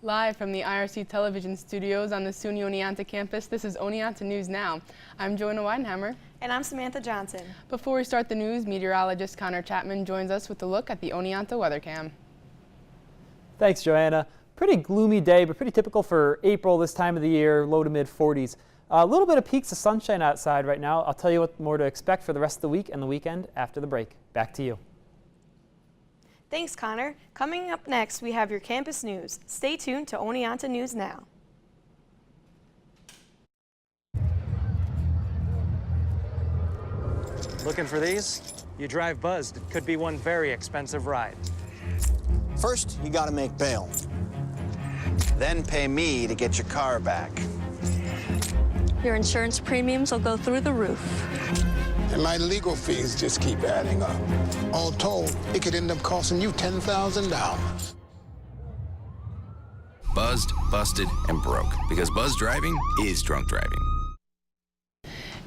Live from the IRC television studios on the SUNY Oneonta campus, this is Oneonta News Now. I'm Joanna Weidenhammer. And I'm Samantha Johnson. Before we start the news, meteorologist Connor Chapman joins us with a look at the Oneonta weather cam. Thanks, Joanna. Pretty gloomy day, but pretty typical for April this time of the year, low to mid 40s. A little bit of peaks of sunshine outside right now. I'll tell you what more to expect for the rest of the week and the weekend after the break. Back to you. Thanks, Connor. Coming up next, we have your campus news. Stay tuned to Oneonta News Now. Looking for these? You drive buzzed. It could be one very expensive ride. First, you gotta make bail. Then pay me to get your car back. Your insurance premiums will go through the roof. And my legal fees just keep adding up. All told, it could end up costing you $10,000. Buzzed, busted, and broke. Because buzz driving is drunk driving.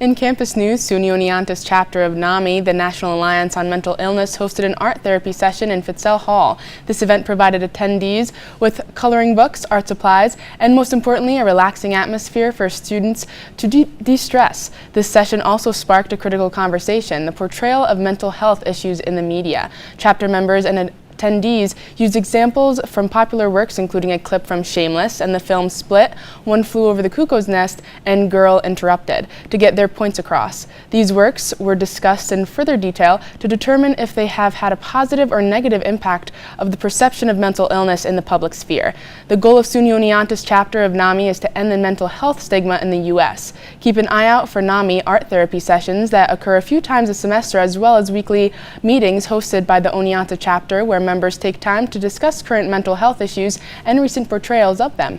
In campus news, SUNY Oneonta's chapter of NAMI, the National Alliance on Mental Illness, hosted an art therapy session in Fitzell Hall. This event provided attendees with coloring books, art supplies, and most importantly, a relaxing atmosphere for students to de-stress. This session also sparked a critical conversation, the portrayal of mental health issues in the media. Chapter members and attendees used examples from popular works, including a clip from Shameless and the film Split, One Flew Over the Cuckoo's Nest, and Girl Interrupted, to get their points across. These works were discussed in further detail to determine if they have had a positive or negative impact of the perception of mental illness in the public sphere. The goal of SUNY Oneonta's chapter of NAMI is to end the mental health stigma in the U.S. Keep an eye out for NAMI art therapy sessions that occur a few times a semester, as well as weekly meetings hosted by the Oneonta chapter, where members take time to discuss current mental health issues and recent portrayals of them.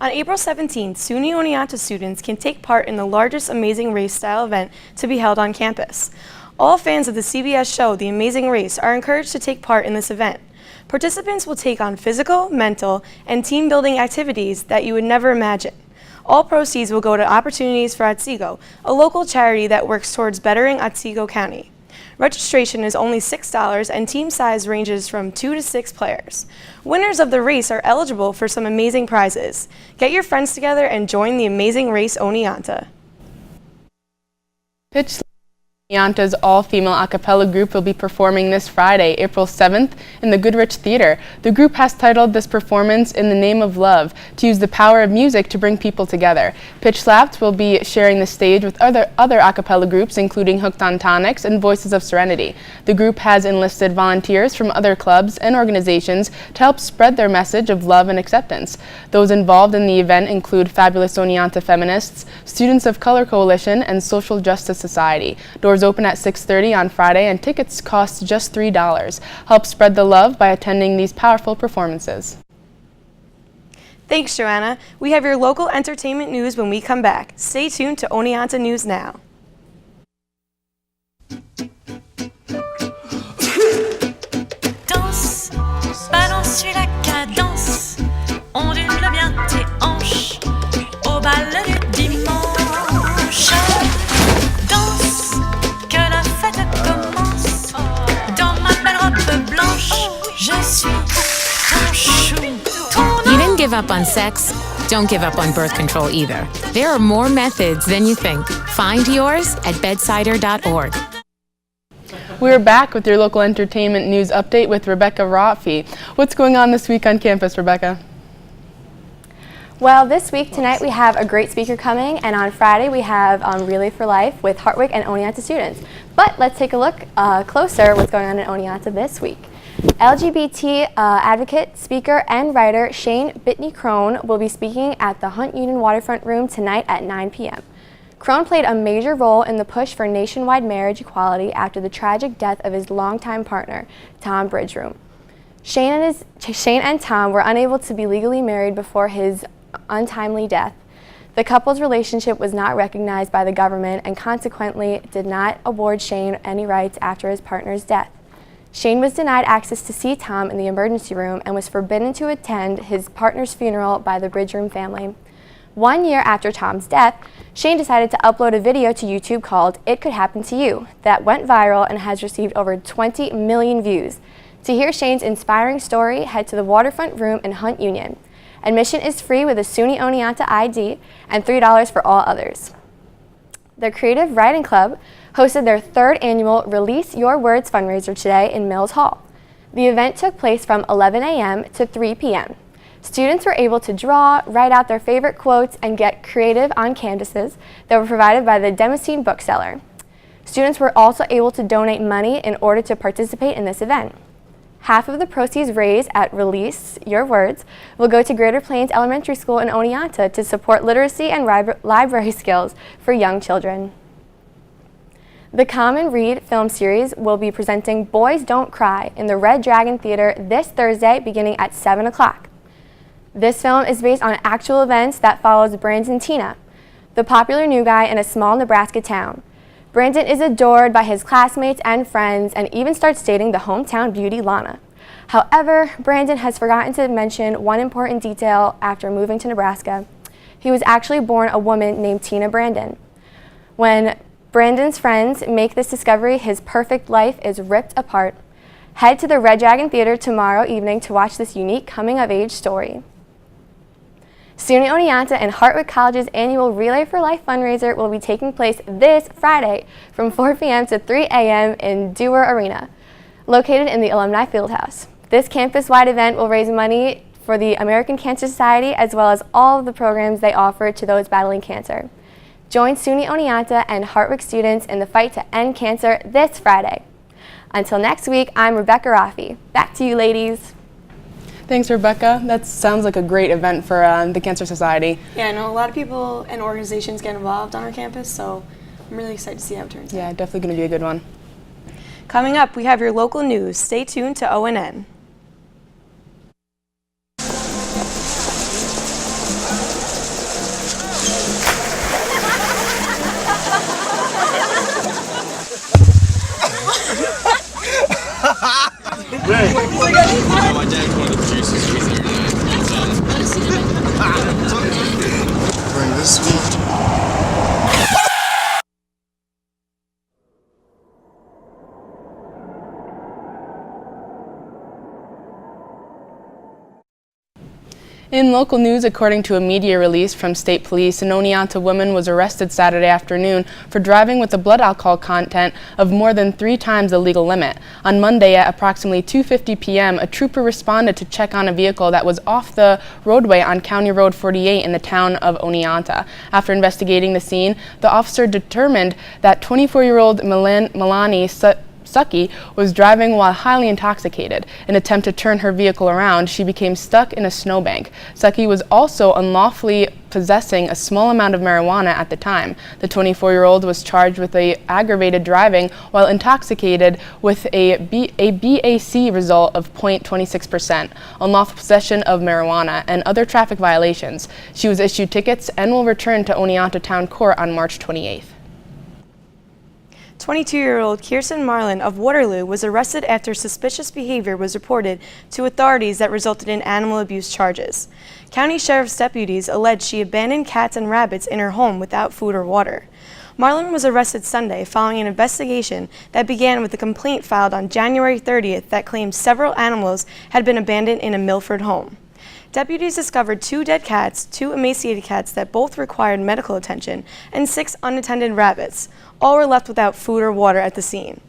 On April 17th, SUNY Oneonta students can take part in the largest Amazing Race style event to be held on campus. All fans of the CBS show The Amazing Race are encouraged to take part in this event. Participants will take on physical, mental, and team-building activities that you would never imagine. All proceeds will go to Opportunities for Otsego, a local charity that works towards bettering Otsego County. Registration is only $6 and team size ranges from 2 to 6 players. Winners of the race are eligible for some amazing prizes. Get your friends together and join the Amazing Race Oneonta. Oneonta's all-female a cappella group will be performing this Friday, April 7th, in the Goodrich Theater. The group has titled this performance In the Name of Love, to use the power of music to bring people together. Pitch Slapped will be sharing the stage with other a cappella groups, including Hooked on Tonics and Voices of Serenity. The group has enlisted volunteers from other clubs and organizations to help spread their message of love and acceptance. Those involved in the event include Fabulous Oneonta Feminists, Students of Color Coalition, and Social Justice Society. Doors open at 6:30 on Friday, and tickets cost just $3. Help spread the love by attending these powerful performances. Thanks, Joanna. We have your local entertainment news when we come back. Stay tuned to Oneonta News Now. Danse, balance la cadence, ondule bien tes hanches, au bal du dimanche. Danse, que la fête commence, dans ma belle robe blanche, je suis ton chou. You didn't give up on sex, don't give up on birth control either. There are more methods than you think. Find yours at bedsider.org. We're back with your local entertainment news update with Rebecca Rafi. What's going on this week on campus, Rebecca? Well, this week, tonight, we have a great speaker coming, and on Friday, we have Relay for Life with Hartwick and Oneonta students. But let's take a look closer what's going on in Oneonta this week. LGBT advocate, speaker, and writer Shane Bitney Crone will be speaking at the Hunt Union Waterfront Room tonight at 9 p.m. Crone played a major role in the push for nationwide marriage equality after the tragic death of his longtime partner, Tom Bridgeroom. Shane and Tom were unable to be legally married before his untimely death. The couple's relationship was not recognized by the government and consequently did not award Shane any rights after his partner's death. Shane was denied access to see Tom in the emergency room and was forbidden to attend his partner's funeral by the Bridgeroom family. 1 year after Tom's death, Shane decided to upload a video to YouTube called It Could Happen to You that went viral and has received over 20 million views. To hear Shane's inspiring story, head to the Waterfront Room in Hunt Union. Admission is free with a SUNY Oneonta ID and $3 for all others. The Creative Writing Club hosted their 3rd annual Release Your Words fundraiser today in Mills Hall. The event took place from 11 a.m. to 3 p.m. Students were able to draw, write out their favorite quotes, and get creative on canvases that were provided by the Demoscene bookseller. Students were also able to donate money in order to participate in this event. Half of the proceeds raised at Release Your Words will go to Greater Plains Elementary School in Oneonta to support literacy and library skills for young children. The Common Read film series will be presenting Boys Don't Cry in the Red Dragon Theater this Thursday beginning at 7 o'clock. This film is based on actual events that follows Brandon Tina, the popular new guy in a small Nebraska town. Brandon is adored by his classmates and friends and even starts dating the hometown beauty Lana. However, Brandon has forgotten to mention one important detail after moving to Nebraska. He was actually born a woman named Tina Brandon. When Brandon's friends make this discovery, his perfect life is ripped apart. Head to the Red Dragon Theater tomorrow evening to watch this unique coming-of-age story. SUNY Oneonta and Hartwick College's annual Relay for Life fundraiser will be taking place this Friday from 4 p.m. to 3 a.m. in Dewar Arena, located in the Alumni Fieldhouse. This campus-wide event will raise money for the American Cancer Society as well as all of the programs they offer to those battling cancer. Join SUNY Oneonta and Hartwick students in the fight to end cancer this Friday. Until next week, I'm Rebecca Raffi. Back to you, ladies. Thanks, Rebecca. That sounds like a great event for the Cancer Society. Yeah, I know a lot of people and organizations get involved on our campus, so I'm really excited to see how it turns out. Yeah, definitely going to be a good one. Coming up, we have your local news. Stay tuned to ONN. My dad's one of the producers. He's here tonight. Bring this sweet. In local news, according to a media release from state police, an Oneonta woman was arrested Saturday afternoon for driving with a blood alcohol content of more than 3 times the legal limit. On Monday at approximately 2:50 p.m., a trooper responded to check on a vehicle that was off the roadway on County Road 48 in the town of Oneonta. After investigating the scene, the officer determined that 24-year-old Melanie Sucky was driving while highly intoxicated. In an attempt to turn her vehicle around, she became stuck in a snowbank. Sucky was also unlawfully possessing a small amount of marijuana at the time. The 24-year-old was charged with aggravated driving while intoxicated with a BAC result of 0.26%, unlawful possession of marijuana, and other traffic violations. She was issued tickets and will return to Oneonta Town Court on March 28th. 22-year-old Kirsten Marlin of Waterloo was arrested after suspicious behavior was reported to authorities that resulted in animal abuse charges. County Sheriff's deputies alleged she abandoned cats and rabbits in her home without food or water. Marlin was arrested Sunday following an investigation that began with a complaint filed on January 30th that claimed several animals had been abandoned in a Milford home. Deputies discovered 2 dead cats, 2 emaciated cats that both required medical attention, and 6 unattended rabbits. All were left without food or water at the scene.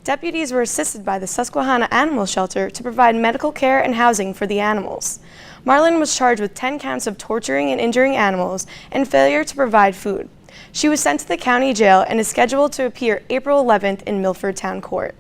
Deputies were assisted by the Susquehanna Animal Shelter to provide medical care and housing for the animals. Marlin was charged with 10 counts of torturing and injuring animals and failure to provide food. She was sent to the county jail and is scheduled to appear April 11th in Milford Town Court.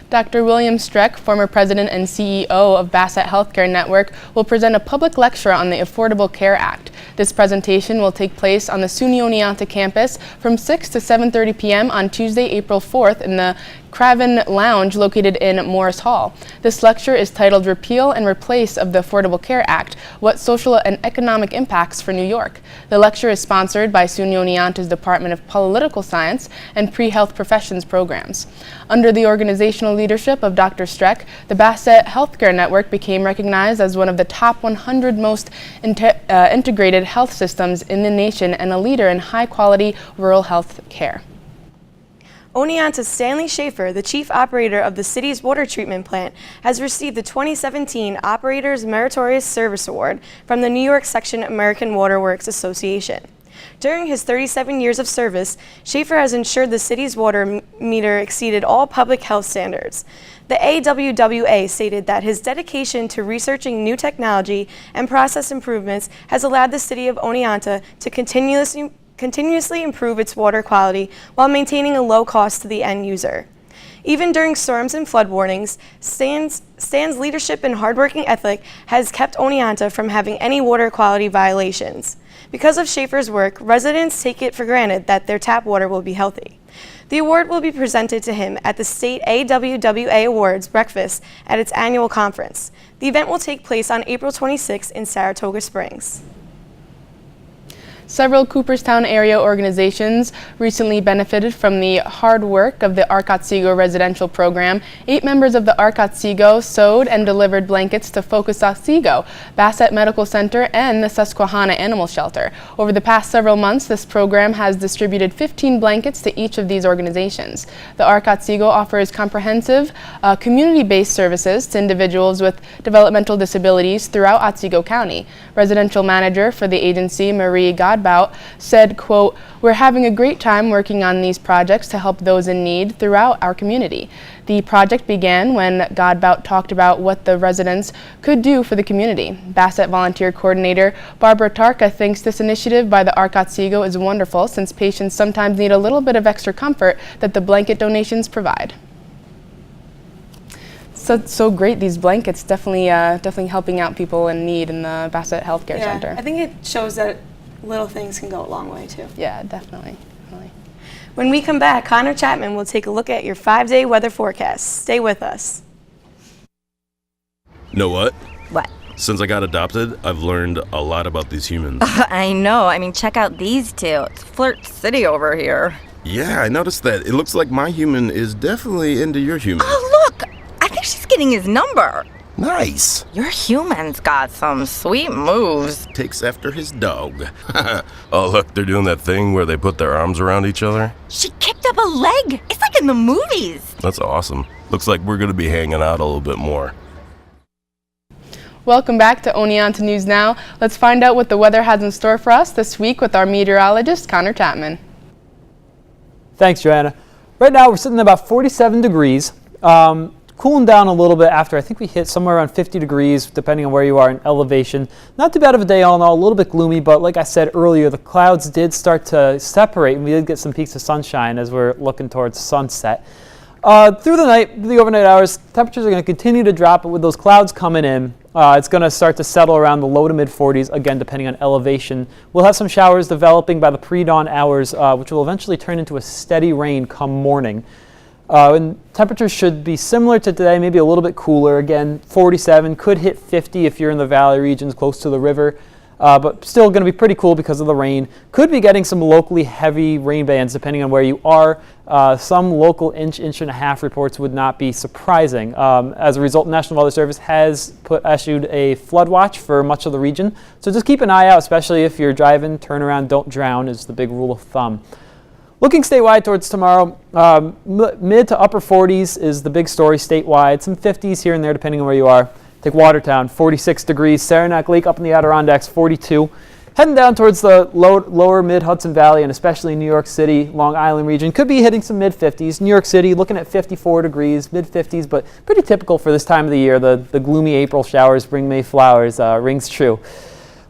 Dr. William Streck, former president and CEO of Bassett Healthcare Network, will present a public lecture on the Affordable Care Act. This presentation will take place on the SUNY Oneonta campus from 6 to 7:30 p.m. on Tuesday, April 4th in the Craven Lounge located in Morris Hall. This lecture is titled Repeal and Replace of the Affordable Care Act, What Social and Economic Impacts for New York. The lecture is sponsored by SUNY Oneonta's Department of Political Science and Pre-Health Professions programs. Under the organizational leadership of Dr. Streck, the Bassett Healthcare Network became recognized as one of the top 100 most integrated health systems in the nation and a leader in high-quality rural health care. Oneonta's Stanley Schaefer, the chief operator of the city's water treatment plant, has received the 2017 Operators Meritorious Service Award from the New York Section American Water Works Association. During his 37 years of service, Schaefer has ensured the city's water meter exceeded all public health standards. The AWWA stated that his dedication to researching new technology and process improvements has allowed the city of Oneonta to continuously improve its water quality while maintaining a low cost to the end user. Even during storms and flood warnings, Stan's leadership and hardworking ethic has kept Oneonta from having any water quality violations. Because of Schaefer's work, residents take it for granted that their tap water will be healthy. The award will be presented to him at the State AWWA Awards breakfast at its annual conference. The event will take place on April 26 in Saratoga Springs. Several Cooperstown area organizations recently benefited from the hard work of the Arcot-Seago residential program. 8 members of the Arcot-Seago sewed and delivered blankets to Focus Otsego, Bassett Medical Center, and the Susquehanna Animal Shelter. Over the past several months, this program has distributed 15 blankets to each of these organizations. The Arcot-Seago offers comprehensive, community-based services to individuals with developmental disabilities throughout Otsego County. Residential manager for the agency, Marie Godbout, said, quote, "We're having a great time working on these projects to help those in need throughout our community." The project began when Godbout talked about what the residents could do for the community. Bassett Volunteer Coordinator Barbara Tarka thinks this initiative by the Arcot-Seago is wonderful since patients sometimes need a little bit of extra comfort that the blanket donations provide. So great, these blankets, definitely helping out people in need in the Bassett Healthcare Center. I think it shows that little things can go a long way too. Yeah, definitely. When we come back, Connor Chapman will take a look at your 5-day weather forecast. Stay with us. Know what? What? Since I got adopted, I've learned a lot about these humans. I know. I mean, check out these two. It's Flirt City over here. Yeah, I noticed that. It looks like my human is definitely into your human. Oh, look! I think she's getting his number. Nice. Your human's got some sweet moves. Takes after his dog. Oh, look, they're doing that thing where they put their arms around each other. She kicked up a leg. It's like in the movies. That's awesome. Looks like we're going to be hanging out a little bit more. Welcome back to Oneonta News Now. Let's find out what the weather has in store for us this week with our meteorologist, Connor Chapman. Thanks, Joanna. Right now we're sitting at about 47 degrees. Cooling down a little bit after I think we hit somewhere around 50 degrees depending on where you are in elevation. Not too bad of a day all in all, a little bit gloomy, but like I said earlier, the clouds did start to separate and we did get some peaks of sunshine as we're looking towards sunset. Through the night, the overnight hours, temperatures are going to continue to drop, but with those clouds coming in, it's going to start to settle around the low to mid 40s, again depending on elevation. We'll have some showers developing by the pre-dawn hours, which will eventually turn into a steady rain come morning. And temperatures should be similar to today, maybe a little bit cooler. Again, 47, could hit 50 if you're in the valley regions close to the river, but still going to be pretty cool because of the rain. Could be getting some locally heavy rain bands depending on where you are. Some local inch and a half reports would not be surprising. As a result, the National Weather Service has issued a flood watch for much of the region. So just keep an eye out, especially if you're driving. Turn around, don't drown is the big rule of thumb. Looking statewide towards tomorrow, mid to upper 40s is the big story statewide. Some 50s here and there depending on where you are. Take Watertown, 46 degrees. Saranac Lake up in the Adirondacks, 42. Heading down towards the lower mid-Hudson Valley and especially New York City, Long Island region. Could be hitting some mid-50s. New York City looking at 54 degrees, mid-50s, but pretty typical for this time of the year. The gloomy April showers bring May flowers rings true.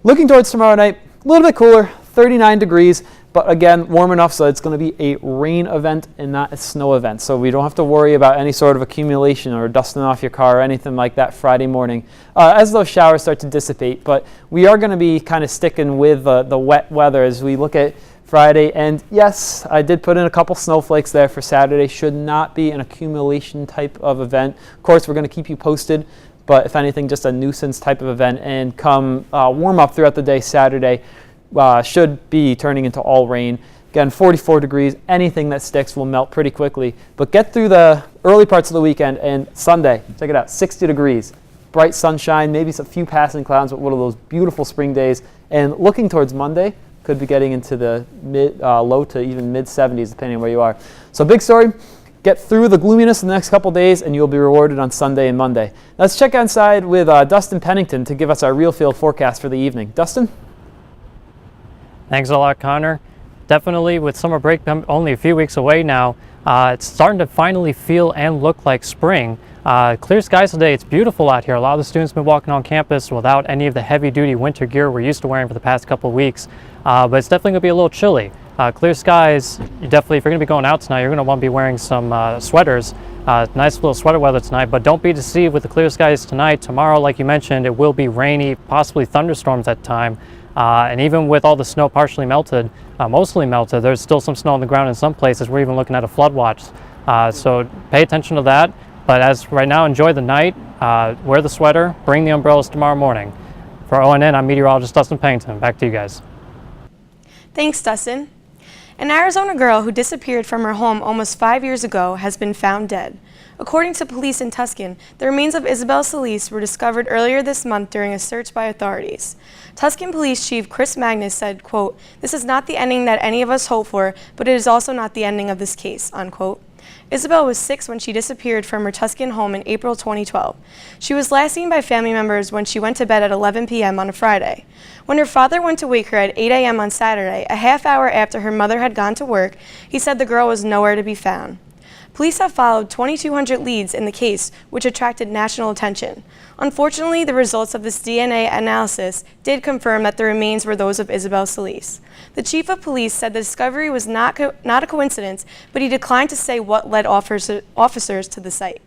Looking towards tomorrow night, a little bit cooler, 39 degrees. But again, warm enough so it's going to be a rain event and not a snow event. So we don't have to worry about any sort of accumulation or dusting off your car or anything like that Friday morning as those showers start to dissipate. But we are going to be kind of sticking with the wet weather as we look at Friday. And yes, I did put in a couple snowflakes there for Saturday. Should not be an accumulation type of event. Of course, we're going to keep you posted. But if anything, just a nuisance type of event. And come warm up throughout the day Saturday. Should be turning into all rain. Again, 44 degrees. Anything that sticks will melt pretty quickly. But get through the early parts of the weekend and Sunday, check it out, 60 degrees. Bright sunshine, maybe a few passing clouds, but one of those beautiful spring days. And looking towards Monday, Could be getting into the low to even mid 70s depending on where you are. So big story. Get through the gloominess in the next couple days and you'll be rewarded on Sunday and Monday. Let's check inside with Dustin Pennington to give us our real field forecast for the evening. Dustin? Thanks a lot, Connor. Definitely with summer break only a few weeks away now, it's starting to finally feel and look like spring. Clear skies today. It's beautiful out here. A lot of the students have been walking on campus without any of the heavy-duty winter gear we're used to wearing for the past couple of weeks. But it's definitely going to be a little chilly. Clear skies, if you're going to be going out tonight, you're going to want to be wearing some sweaters. Nice little sweater weather tonight, but don't be deceived with the clear skies tonight. Tomorrow, like you mentioned, it will be rainy, possibly thunderstorms at time. And even with all the snow partially melted, mostly melted, there's still some snow on the ground in some places. We're even looking at a flood watch. So pay attention to that. But as right now, enjoy the night, wear the sweater, bring the umbrellas tomorrow morning. For ONN, I'm meteorologist Dustin Pennington. Back to you guys. Thanks, Dustin. An Arizona girl who disappeared from her home almost 5 years ago has been found dead. According to police in Tucson, the remains of Isabel Solis were discovered earlier this month during a search by authorities. Tucson Police Chief Chris Magnus said, quote, "This is not the ending that any of us hope for, but it is also not the ending of this case," unquote. Isabel was 6 when she disappeared from her Tucson home in April 2012. She was last seen by family members when she went to bed at 11 p.m. on a Friday. When her father went to wake her at 8 a.m. on Saturday, a half hour after her mother had gone to work, he said the girl was nowhere to be found. Police have followed 2,200 leads in the case, which attracted national attention. Unfortunately, the results of this DNA analysis did confirm that the remains were those of Isabel Solis. The chief of police said the discovery was not a coincidence, but he declined to say what led officers to the site.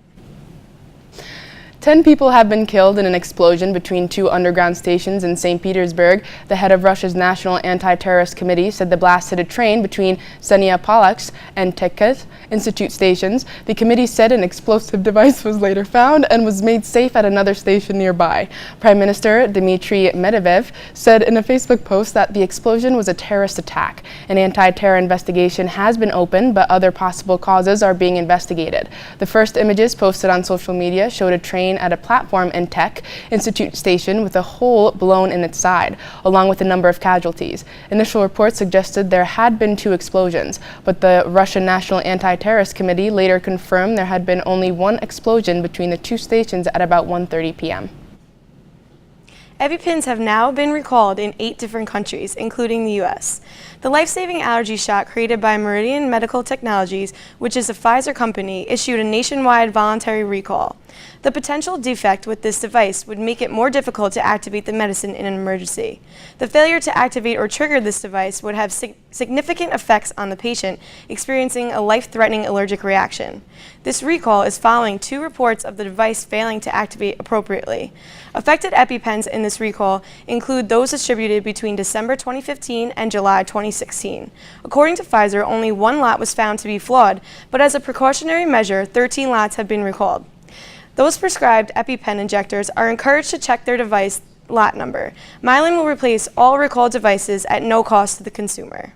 10 people have been killed in an explosion between 2 underground stations in St. Petersburg. The head of Russia's National Anti-Terrorist Committee said the blast hit a train between Senia-Palax and Tekes Institute stations. The committee said an explosive device was later found and was made safe at another station nearby. Prime Minister Dmitry Medvedev said in a Facebook post that the explosion was a terrorist attack. An anti-terror investigation has been opened, but other possible causes are being investigated. The first images posted on social media showed a train at a platform in Tech Institute station with a hole blown in its side, along with a number of casualties. Initial reports suggested there had been 2 explosions, but the Russian National Anti-Terrorist Committee later confirmed there had been only 1 explosion between the 2 stations at about 1:30 p.m. EpiPens have now been recalled in 8 different countries, including the U.S. The life-saving allergy shot created by Meridian Medical Technologies, which is a Pfizer company, issued a nationwide voluntary recall. The potential defect with this device would make it more difficult to activate the medicine in an emergency. The failure to activate or trigger this device would have significant effects on the patient experiencing a life-threatening allergic reaction. This recall is following 2 reports of the device failing to activate appropriately. Affected EpiPens in this recall include those distributed between December 2015 and July 2016. According to Pfizer, only 1 lot was found to be flawed, but as a precautionary measure, 13 lots have been recalled. Those prescribed EpiPen injectors are encouraged to check their device lot number. Mylan will replace all recalled devices at no cost to the consumer.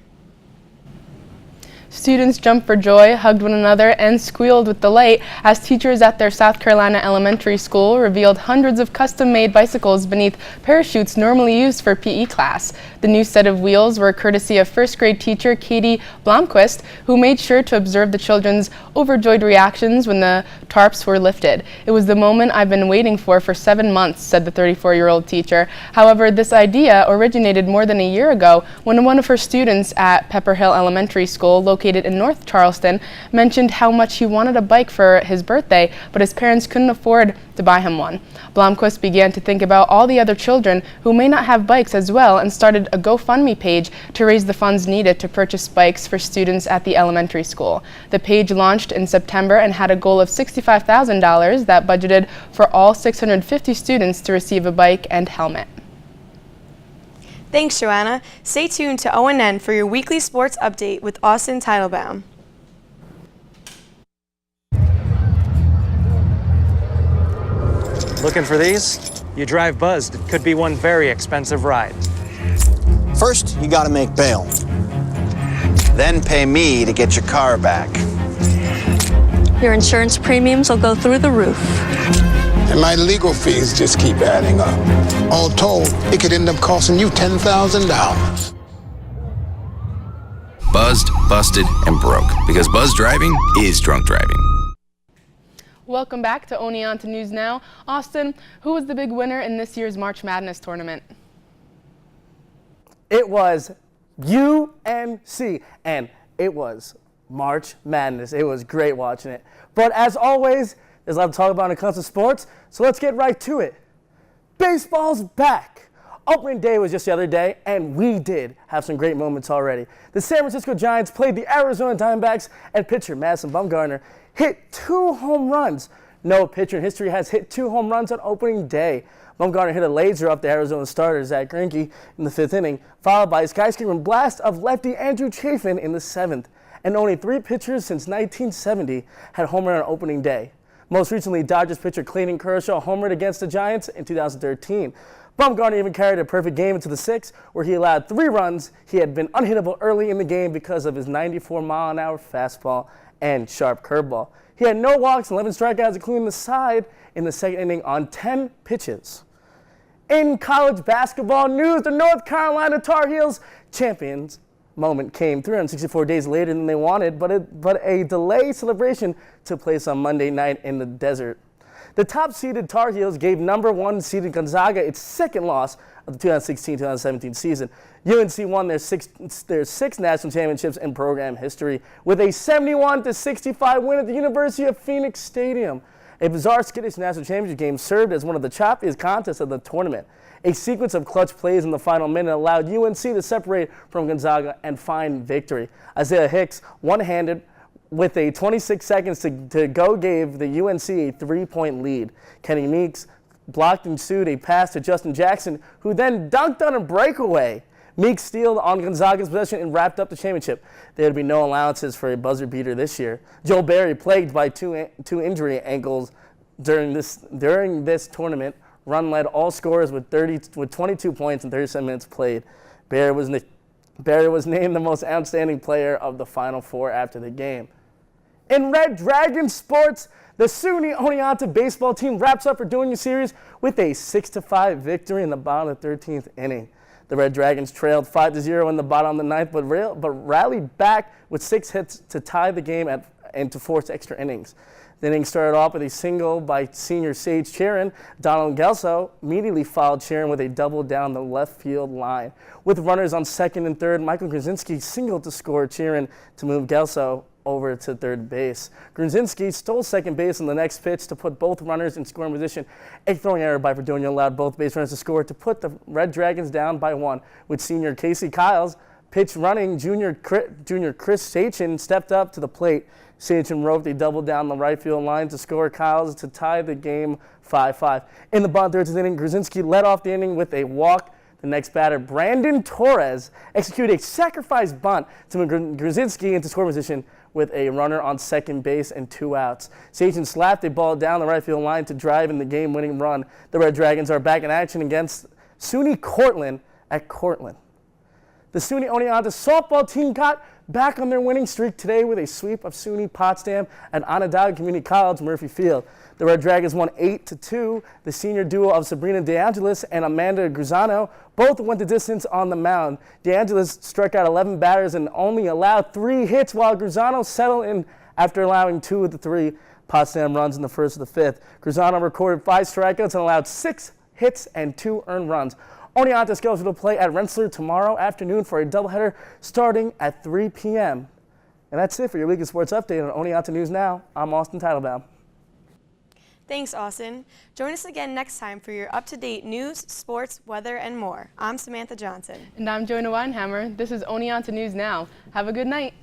Students jumped for joy, hugged one another, and squealed with delight as teachers at their South Carolina elementary school revealed hundreds of custom-made bicycles beneath parachutes normally used for PE class. The new set of wheels were courtesy of first-grade teacher Katie Blomquist, who made sure to observe the children's overjoyed reactions when the tarps were lifted. "It was the moment I've been waiting for 7 months," said the 34-year-old teacher. However, this idea originated more than a year ago when one of her students at Pepper Hill Elementary School, located in North Charleston, mentioned how much he wanted a bike for his birthday, but his parents couldn't afford to buy him one. Blomquist began to think about all the other children who may not have bikes as well and started a GoFundMe page to raise the funds needed to purchase bikes for students at the elementary school. The page launched in September and had a goal of $65,000 that budgeted for all 650 students to receive a bike and helmet. Thanks, Joanna. Stay tuned to ONN for your weekly sports update with Austin Teitelbaum. Looking for these? You drive buzzed. It could be one very expensive ride. First, you gotta make bail. Then pay me to get your car back. Your insurance premiums will go through the roof. And my legal fees just keep adding up. All told, it could end up costing you $10,000. buzzed, busted, and broke. Because buzz driving is drunk driving. Welcome back to Oneonta News Now. Austin, who was the big winner in this year's March Madness tournament? It was UNC, and it was March Madness. It was great watching it. But as always, there's a lot to talk about when it comes to sports, so let's get right to it. Baseball's back. Opening day was just the other day, and we did have some great moments already. The San Francisco Giants played the Arizona Diamondbacks, and pitcher Madison Bumgarner hit 2 home runs. No pitcher in history has hit 2 home runs on opening day. Bumgarner hit a laser off the Arizona starter, Zach Greinke, in the 5th inning, followed by a skyscraper blast of lefty Andrew Chafin in the 7th. And only 3 pitchers since 1970 had home run on opening day. Most recently, Dodgers pitcher Clayton Kershaw homered against the Giants in 2013. Bumgarner even carried a perfect game into the 6th, where he allowed 3 runs. He had been unhittable early in the game because of his 94-mile-an-hour fastball and sharp curveball. He had no walks and 11 strikeouts, including the side in the 2nd inning on 10 pitches. In college basketball news, the North Carolina Tar Heels champions moment came 364 days later than they wanted, but a delayed celebration took place on Monday night in the desert. The top-seeded Tar Heels gave number 1 seeded Gonzaga its 2nd loss of the 2016-2017 season. UNC won their sixth national championships in program history with a 71-65 win at the University of Phoenix Stadium. A bizarre skittish national championship game served as one of the choppiest contests of the tournament. A sequence of clutch plays in the final minute allowed UNC to separate from Gonzaga and find victory. Isaiah Hicks, one-handed, with a 26 seconds to go, gave the UNC a 3-point lead. Kenny Meeks blocked and ensued a pass to Justin Jackson, who then dunked on a breakaway. Meeks stealed on Gonzaga's possession and wrapped up the championship. There would be no allowances for a buzzer beater this year. Joel Berry, plagued by two injury ankles during this tournament, led all scorers with 22 points in 37 minutes played. Berry was named the most outstanding player of the Final Four after the game. In Red Dragon sports, the SUNY Oneonta baseball team wraps up their junior series with a 6-5 victory in the bottom of the 13th inning. The Red Dragons trailed 5-0 in the bottom of the 9th, but rallied back with 6 hits to tie the game and to force extra innings. The inning started off with a single by senior Sage Cherin. Donald Gelso immediately followed Cherin with a double down the left field line. With runners on 2nd and 3rd, Michael Grzinski singled to score Cherin to move Gelso over to 3rd base. Grzinski stole 2nd base on the next pitch to put both runners in scoring position. A throwing error by Verdonio allowed both base runners to score to put the Red Dragons down by 1, with senior Casey Kyles pitch running. Junior Chris Sachin stepped up to the plate. Sachin roped a double down the right field line to score Kyles to tie the game 5-5. In the bottom 13th inning, Grzinski led off the inning with a walk. The next batter, Brandon Torres, executed a sacrifice bunt to move Grzinski into scoring position with a runner on 2nd base and 2 outs. Sachin slapped a ball down the right field line to drive in the game-winning run. The Red Dragons are back in action against SUNY Cortland at Cortland. The SUNY Oneonta softball team got back on their winning streak today with a sweep of SUNY Potsdam at Onondaga Community College Murphy Field. The Red Dragons won 8-2. The senior duo of Sabrina DeAngelis and Amanda Grisano both went the distance on the mound. DeAngelis struck out 11 batters and only allowed 3 hits, while Grisano settled in after allowing 2 of the 3 Potsdam runs in the 1st of the 5th. Grisano recorded 5 strikeouts and allowed 6 hits and 2 earned runs. Oneonta is scheduled to play at Rensselaer tomorrow afternoon for a doubleheader starting at 3 p.m. And that's it for your weekly sports update on Oneonta News Now. I'm Austin Teitelbaum. Thanks, Austin. Join us again next time for your up-to-date news, sports, weather, and more. I'm Samantha Johnson. And I'm Joanna Weinhammer. This is Oneonta News Now. Have a good night.